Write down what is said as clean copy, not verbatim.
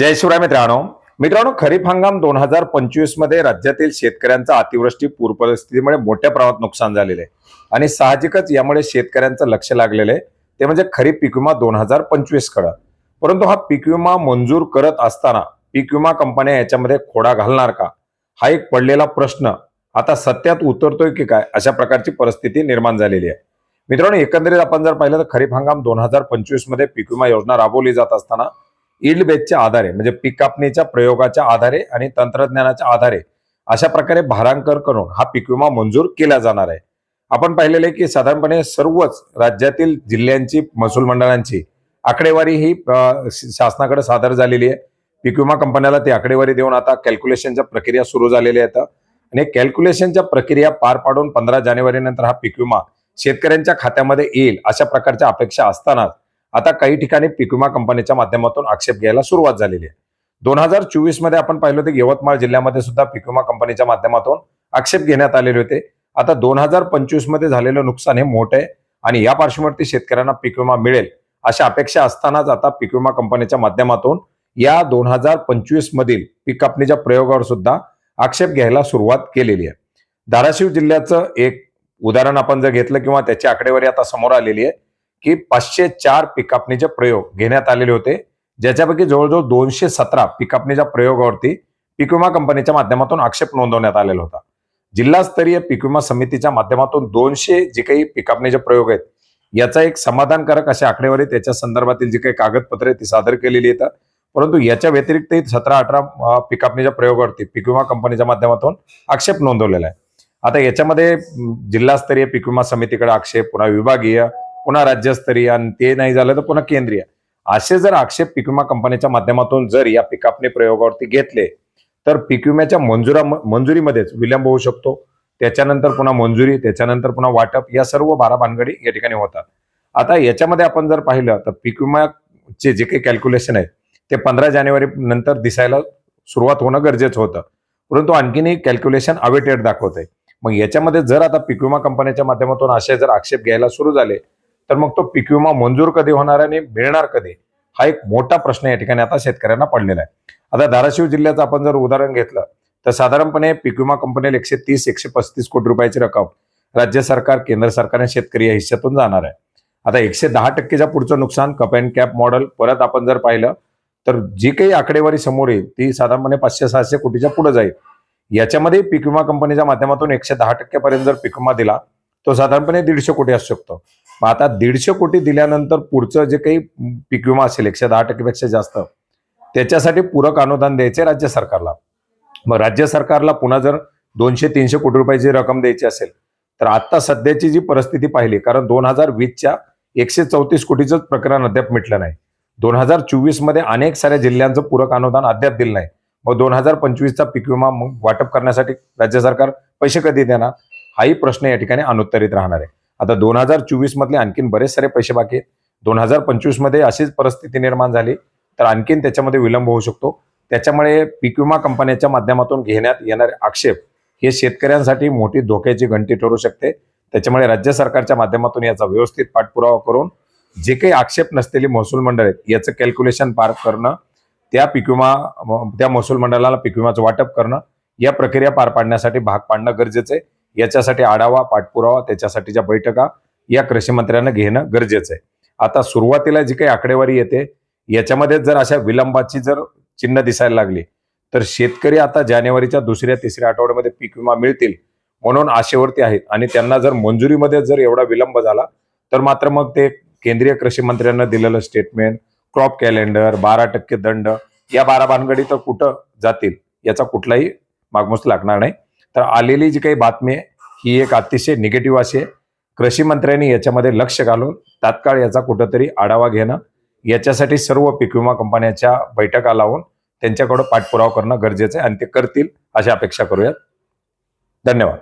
जय शिवराय मित्रांनो खरीप हंगाम 2025 मध्ये राज्यातील शेतकऱ्यांचा अतिवृष्टी पूर परिस्थितीमुळे मोठ्या प्रमाणात नुकसान झालेले आहे आणि साहजिकच यामुळे शेतकऱ्यांचं लक्ष लागलेलं आहे ते म्हणजे खरीप पीक विमा 2025 कडे। परंतु हा पीक विमा मंजूर करत असताना पीक विमा कंपन्या याच्यामध्ये खोडा घालणार का, हा एक पडलेला प्रश्न आता सत्यात उतरतोय की काय, अशा प्रकारची परिस्थिती निर्माण झालेली आहे। मित्रांनो, एकंदरीत आपण जर पाहिलं तर खरीप हंगाम 2025 मध्ये पीक विमा योजना राबवली जात असताना यील्ड बेसच्या आधारे म्हणजे पीक कापणीच्या प्रयोगाच्या आधारे आणि तंत्रज्ञानाच्या आधारे अशा प्रकारे भारांकर करून हा पीक विमा मंजूर केला जाणार आहे। आपण पाहिलेले की साधारणपणे सर्वच राज्यातील जिल्ह्यांची महसूल मंडळांची आकडेवारी ही शासनाकडे सादर झालेली आहे। पीक विमा कंपन्याला ती आकडेवारी देऊन आता कॅल्क्युलेशनच्या प्रक्रिया सुरू झालेल्या आहेत आणि कॅल्क्युलेशनच्या प्रक्रिया पार पाडून 15 जानेवारी नंतर हा पीक विमा शेतकऱ्यांच्या खात्यामध्ये येईल अशा प्रकारच्या अपेक्षा असताना आता काही ठिकाणी पीक विमा कंपनीच्या माध्यमातून आक्षेप घ्यायला सुरुवात झालेली आहे। 2024 मध्ये आपण पाहिलं होतं की यवतमाळ जिल्ह्यामध्ये सुद्धा पीक विमा कंपनीच्या माध्यमातून आक्षेप घेण्यात आलेले होते। आता 2025 मध्ये झालेलं नुकसान हे मोठं आहे आणि या पार्श्वभूमीवरती शेतकऱ्यांना पीक विमा मिळेल अशा अपेक्षा असतानाच आता पीक विमा कंपनीच्या माध्यमातून या 2025 मधील पीक कापणीच्या प्रयोगावर सुद्धा आक्षेप घ्यायला सुरुवात केलेली आहे। धाराशिव जिल्ह्याचं एक उदाहरण आपण जर घेतलं किंवा त्याची आकडेवारी आता समोर आलेली आहे की 504 पीक कापणीचे प्रयोग घेण्यात आलेले होते, ज्याच्यापैकी जवळजवळ 217 पीक कापणीच्या प्रयोगावरती पीक विमा कंपनीच्या माध्यमातून आक्षेप नोंदवण्यात आलेला होता। जिल्हास्तरीय पीक विमा समितीच्या माध्यमातून 200 जे काही पीक कापणीचे प्रयोग आहेत याचा एक समाधानकारक अशी आकडेवारी त्याच्या संदर्भातील जी काही कागदपत्रे ती सादर केलेली आहेत। परंतु याच्या व्यतिरिक्त 17-18 पीक कापणीच्या प्रयोगावरती पीक विमा कंपनीच्या माध्यमातून आक्षेप नोंदवलेला आहे। आता याच्यामध्ये जिल्हास्तरीय पीक विमा समितीकडे आक्षेप, पुन्हा विभागीय, पुन्हा राज्यस्तरीय आणि ते नाही झालं तर पुन्हा केंद्रीय, असे जर आक्षेप पीक विमा कंपनीच्या माध्यमातून जर या पीक कापणी प्रयोगावरती घेतले तर पीक विम्याच्या मंजुरीमध्येच विलंब होऊ शकतो। त्याच्यानंतर पुन्हा मंजुरी, त्याच्यानंतर पुन्हा वाटप, या सर्व 12 भानगडी या ठिकाणी होतात। आता याच्यामध्ये आपण जर पाहिलं तर पीक विम्याचे जे काही कॅल्क्युलेशन आहे ते 15 जानेवारी नंतर दिसायला सुरुवात होणं गरजेचं होतं, परंतु आणखीनही कॅल्क्युलेशन अवेटेड दाखवत आहे। मग याच्यामध्ये जर आता पीक विमा कंपनीच्या माध्यमातून असे जर आक्षेप घ्यायला सुरू झाले तर मग तो पीक विमा मंजूर कधी होणार आणि मिळणार कधी, हा एक मोठा प्रश्न या ठिकाणी आता शेतकऱ्यांना पडलेला आहे। आता धाराशिव जिल्ह्याचं आपण जर उदाहरण घेतलं तर साधारणपणे पीक विमा कंपनीला 130-135 कोटी रुपयाची रक्कम राज्य सरकार, केंद्र सरकारने शेतकरी या हिश्श्यातून जाणार आहे। आता 110% पुढचं नुकसान कप अँड कॅप मॉडेल परत आपण जर पाहिलं तर जी काही आकडेवारी समोर येईल ती साधारणपणे 500-600 कोटीच्या पुढे जाईल। याच्यामध्ये पीक विमा कंपनीच्या माध्यमातून 110% पर्यंत जर पीक विमा दिला तो साधारणपणे 150 कोटी असू शकतो। मग आता 150 कोटी दिल्यानंतर पुढचं जे काही पीक विमा असेल 110% पेक्षा जास्त, त्याच्यासाठी पूरक अनुदान द्यायचे राज्य सरकारला। मग राज्य सरकारला पुन्हा जर 200-300 कोटी रुपयाची रक्कम द्यायची असेल तर आता सध्याची जी परिस्थिती पाहिली, कारण 2020च्या 134 कोटीचं प्रकरण अद्याप मिटलं नाही, 2024 मध्ये अनेक साऱ्या जिल्ह्यांचं पूरक अनुदान अद्याप दिलं नाही, मग 2025चा पीक विमा वाटप करण्यासाठी राज्य सरकार पैसे कधी देणार, हाही प्रश्न या ठिकाणी अनुत्तरित राहणार आहे। आता 2024 मधले आणखीन बरेच सारे पैसे बाकी आहेत, 2025 मध्ये अशीच परिस्थिती निर्माण झाली तर आणखीन त्याच्यामध्ये विलंब होऊ शकतो। त्याच्यामुळे पीक विमा कंपन्यांच्या माध्यमातून घेण्यात येणारे आक्षेप हे शेतकऱ्यांसाठी मोठी धोक्याची घंटी ठरू शकते। त्याच्यामुळे राज्य सरकारच्या माध्यमातून याचा व्यवस्थित पाठपुरावा करून जे काही आक्षेप नसलेली महसूल मंडळ आहेत याचं कॅल्क्युलेशन पार करणं, त्या महसूल मंडळाला पीक विमाचं वाटप करणं, या प्रक्रिया पार पाडण्यासाठी भाग पाडणं गरजेचं आहे। याच्यासाठी आढावा, पाठपुरावा, त्याच्यासाठीच्या बैठका या कृषी मंत्र्यांना घेणं गरजेचं आहे। आता सुरुवातीला जी काही आकडेवारी येते याच्यामध्ये जर अशा विलंबाची जर चिन्ह दिसायला लागली तर शेतकरी आता जानेवारीच्या 2ऱ्या-3ऱ्या आठवड्यामध्ये पीक विमा मिळतील म्हणून आशेवरती आहेत आणि त्यांना जर मंजुरीमध्ये जर एवढा विलंब झाला तर मात्र मग ते केंद्रीय कृषी मंत्र्यांना दिलेलं स्टेटमेंट, क्रॉप कॅलेंडर, 12% दंड, या 12 भानगडी तर कुठं जातील याचा कुठलाही मागमूस लागणार नाही। तर आलेली जी काही बातमी आहे ही एक अतिशय निगेटिव्ह अशी आहे। कृषी मंत्र्यांनी याच्यामध्ये लक्ष घालून तात्काळ याचा कुठंतरी आढावा घेणं, याच्यासाठी सर्व पीक विमा कंपन्यांच्या बैठका लावून त्यांच्याकडे पाठपुरावा करणं गरजेचं आहे आणि ते करतील अशी अपेक्षा करूयात। धन्यवाद।